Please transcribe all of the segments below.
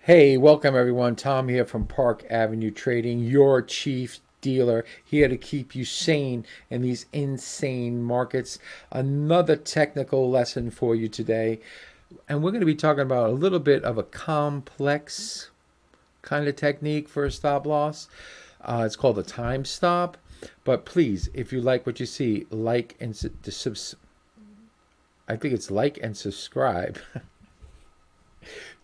Hey, welcome everyone. Tom here from Park Avenue Trading, your chief dealer, here to keep you sane in these insane markets. Another technical lesson for you today. And we're going to be talking about a little bit of a complex kind of technique for a stop loss. It's called a time stop. But please, if you like what you see, I think it's like and subscribe.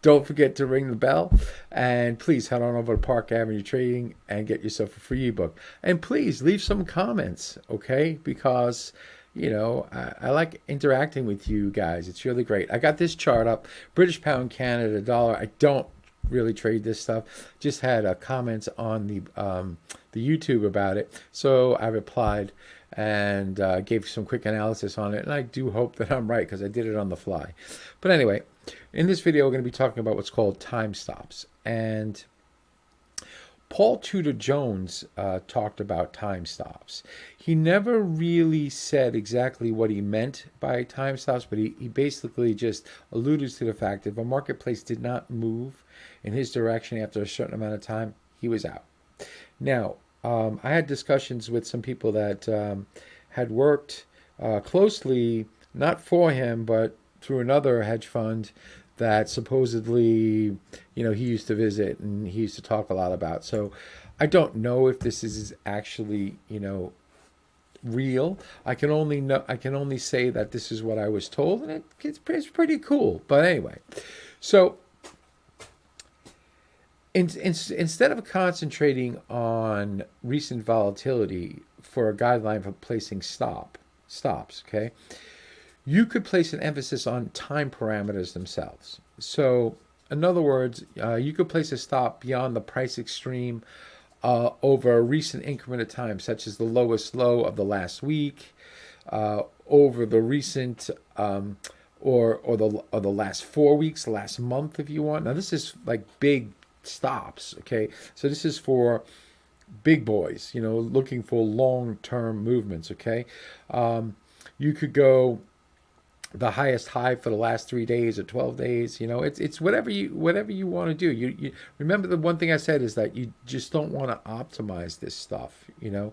Don't forget to ring the bell. And please head on over to Park Avenue Trading and get yourself a free ebook. And please leave some comments, okay? Because, I like interacting with you guys. It's really great. I got this chart up British pound, Canada, dollar. I don't really trade this stuff. Just had comments on the YouTube about it. So I replied and gave some quick analysis on it. And I do hope that I'm right because I did it on the fly. But anyway, in this video, we're going to be talking about what's called time stops. And Paul Tudor Jones talked about time stops. He never really said exactly what he meant by time stops, but he basically just alluded to the fact that if a marketplace did not move in his direction after a certain amount of time, he was out. Now, I had discussions with some people that had worked closely, not for him, but through another hedge fund that supposedly, he used to visit and he used to talk a lot about. So I don't know if this is actually, real. I can only say that this is what I was told, and it's pretty cool. But anyway, so instead of concentrating on recent volatility for a guideline for placing stops, okay, you could place an emphasis on time parameters themselves. So, in other words, you could place a stop beyond the price extreme over a recent increment of time, such as the lowest low of the last week, over the recent or the last 4 weeks, last month, if you want. Now, this is like big stops, okay? So this is for big boys, looking for long-term movements, okay? You could go the highest high for the last 3 days or 12 days. It's whatever you want to do. You remember, the one thing I said is that you just don't want to optimize this stuff. You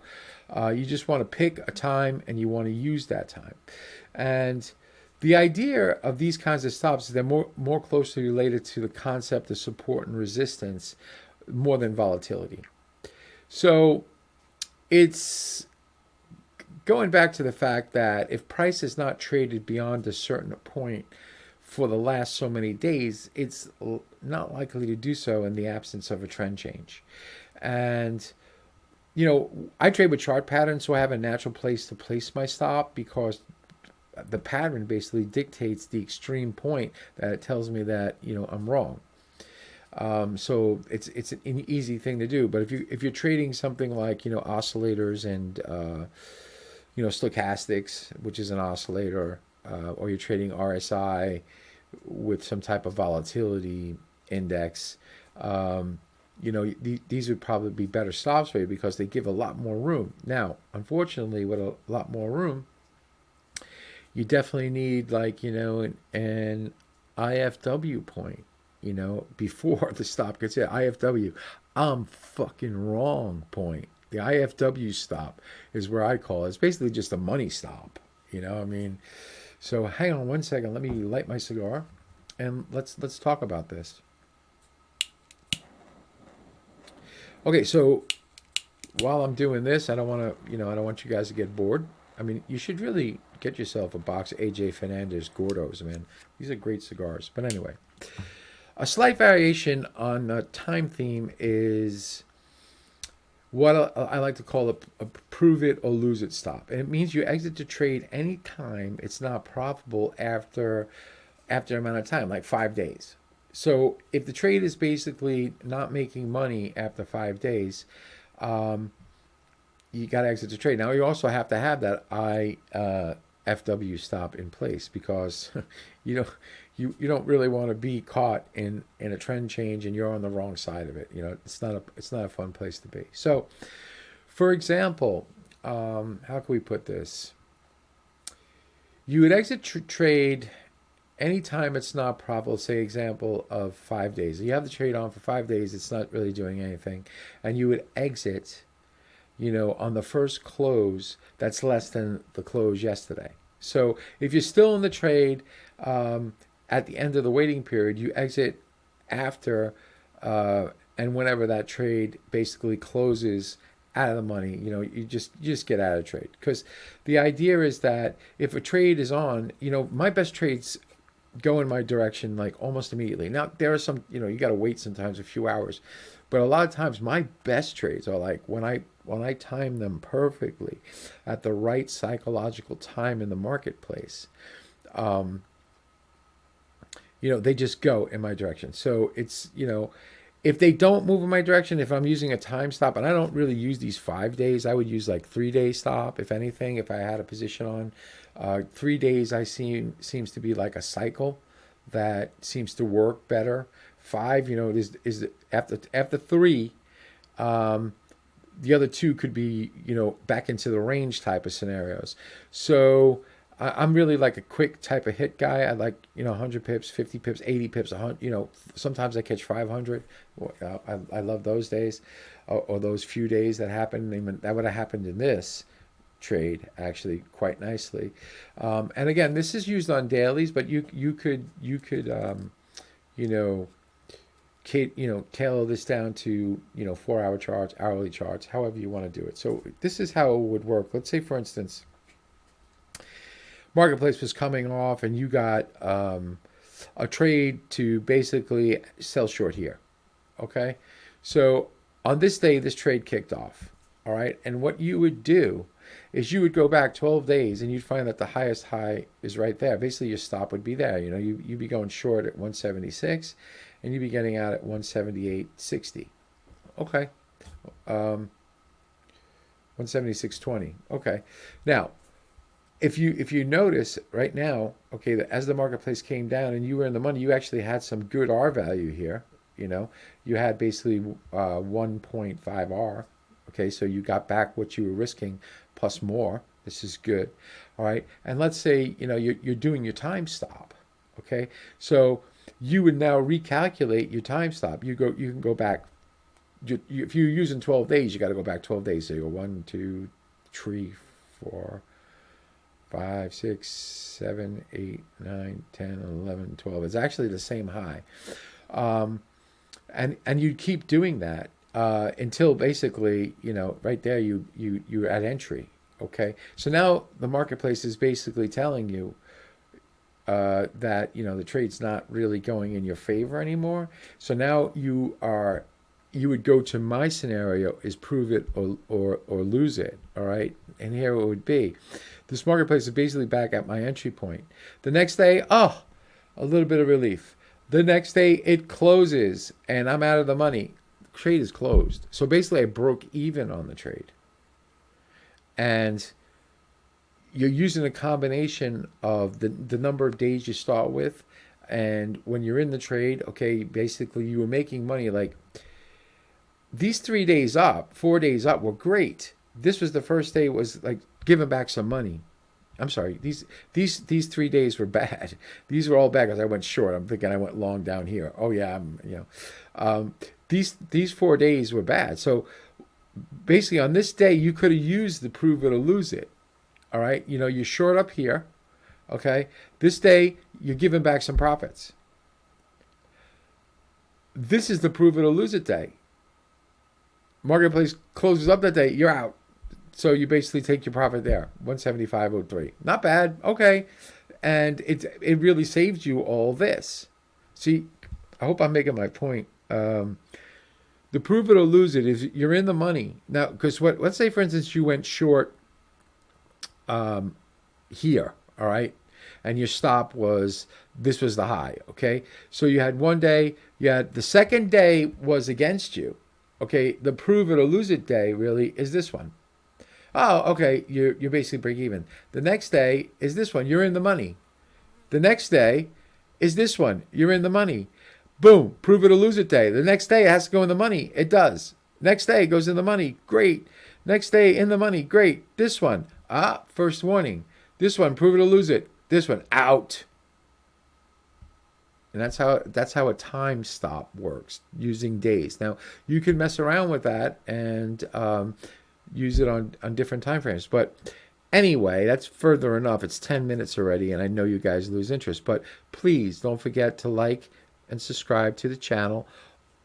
just want to pick a time and you want to use that time. And the idea of these kinds of stops is they're more closely related to the concept of support and resistance more than volatility. So it's going back to the fact that if price is not traded beyond a certain point for the last so many days, it's not likely to do so in the absence of a trend change. And, I trade with chart patterns, so I have a natural place to place my stop because the pattern basically dictates the extreme point that it tells me that, I'm wrong. So it's an easy thing to do. But if you're trading something like, oscillators and stochastics, which is an oscillator, or you're trading RSI with some type of volatility index, these would probably be better stops for you because they give a lot more room. Now, unfortunately, with a lot more room, you definitely need an IFW point, before the stop gets hit. IFW, I'm fucking wrong point. The IFW stop is where I call it. It's basically just a money stop. So hang on one second. Let me light my cigar, and let's talk about this. Okay, so while I'm doing this, I don't want you guys to get bored. You should really get yourself a box of AJ Fernandez Gordos, man. These are great cigars. But anyway, a slight variation on the time theme is what I like to call a prove it or lose it stop. And it means you exit the trade any time it's not profitable after an amount of time, like 5 days. So if the trade is basically not making money after 5 days, you got to exit the trade. Now, you also have to have that IFW stop in place because you don't really want to be caught in a trend change and you're on the wrong side of it. It's not a fun place to be. So, for example, how can we put this? You would exit trade anytime it's not profitable, say example of 5 days, you have the trade on for 5 days, it's not really doing anything, and you would exit, on the first close that's less than the close yesterday. So if you're still in the trade at the end of the waiting period, you exit after and whenever that trade basically closes out of the money, you just get out of trade. Because the idea is that if a trade is on, my best trades go in my direction like almost immediately. Now there are some, you got to wait sometimes a few hours, but a lot of times my best trades are like when I time them perfectly at the right psychological time in the marketplace. They just go in my direction. So it's, if they don't move in my direction, if I'm using a time stop, and I don't really use these 5 days, I would use like 3 day stop, if anything, if I had a position on. 3 days seems to be like a cycle that seems to work better. 5, is after 3, the other 2 could be, back into the range type of scenarios. So I'm really like a quick type of hit guy. I like, 100 pips, 50 pips, 80 pips, 100, sometimes I catch 500. I love those days or those few days that happen. I mean, that would have happened in this trade actually quite nicely. And again, this is used on dailies, but you could tailor this down to 4-hour charts, hourly charts, however you want to do it. So this is how it would work. Let's say, for instance, marketplace was coming off and you got a trade to basically sell short here. Okay, so on this day this trade kicked off. All right, and what you would do is you would go back 12 days and you'd find that the highest high is right there. Basically your stop would be there. You'd be going short at 176 and you'd be getting out at 178.60. Okay, 176.20. Okay, now if you notice right now, okay, that as the marketplace came down and you were in the money, you actually had some good R value here. You had basically 1.5 R. Okay, so you got back what you were risking plus more. This is good. All right, and let's say you're doing your time stop. Okay, so you would now recalculate your time stop. You can go back. If you're using 12 days, you got to go back 12 days. So you go 1, 2, 3, 4, 5, 6, 7, 8, 9, 10, 11, 12. It's actually the same high. And you'd keep doing that until basically, right there you're at entry. Okay, so now the marketplace is basically telling you that the trade's not really going in your favor anymore. So now you would go to my scenario is prove it or lose it. All right, and here it would be. This marketplace is basically back at my entry point. The next day, a little bit of relief. The next day it closes and I'm out of the money. The trade is closed. So basically I broke even on the trade. And you're using a combination of the number of days you start with, and when you're in the trade, okay, basically you were making money. Like these 3 days up, 4 days up were great. This was the first day, was like giving back some money. I'm sorry, these 3 days were bad. These were all bad because I went short. I'm thinking I went long down here. Oh yeah, these 4 days were bad. So basically on this day you could have used the prove it or lose it. All right, you're short up here. Okay, this day you're giving back some profits. This is the prove it or lose it day. Marketplace closes up that day, you're out. So you basically take your profit there, 175.03. Not bad, okay. And it really saved you all this. See, I hope I'm making my point. The prove it or lose it is you're in the money. Now, because let's say, for instance, you went short here, all right? And your stop this was the high, okay? So you had one day, the second day was against you. Okay, the prove it or lose it day really is this one. Oh, okay, you're basically break even. The next day is this one. You're in the money. The next day is this one. You're in the money. Boom, prove it or lose it day. The next day it has to go in the money. It does. Next day it goes in the money. Great. Next day in the money. Great. This one. First warning. This one, prove it or lose it. This one, out. And that's how a time stop works using days. Now you can mess around with that and use it on different time frames. But anyway, that's further enough. It's 10 minutes already, and I know you guys lose interest. But please don't forget to like and subscribe to the channel.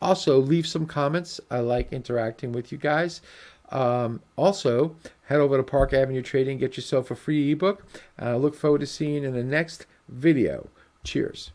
Also, leave some comments. I like interacting with you guys. Also, head over to Park Avenue Trading, get yourself a free ebook. And I look forward to seeing you in the next video. Cheers.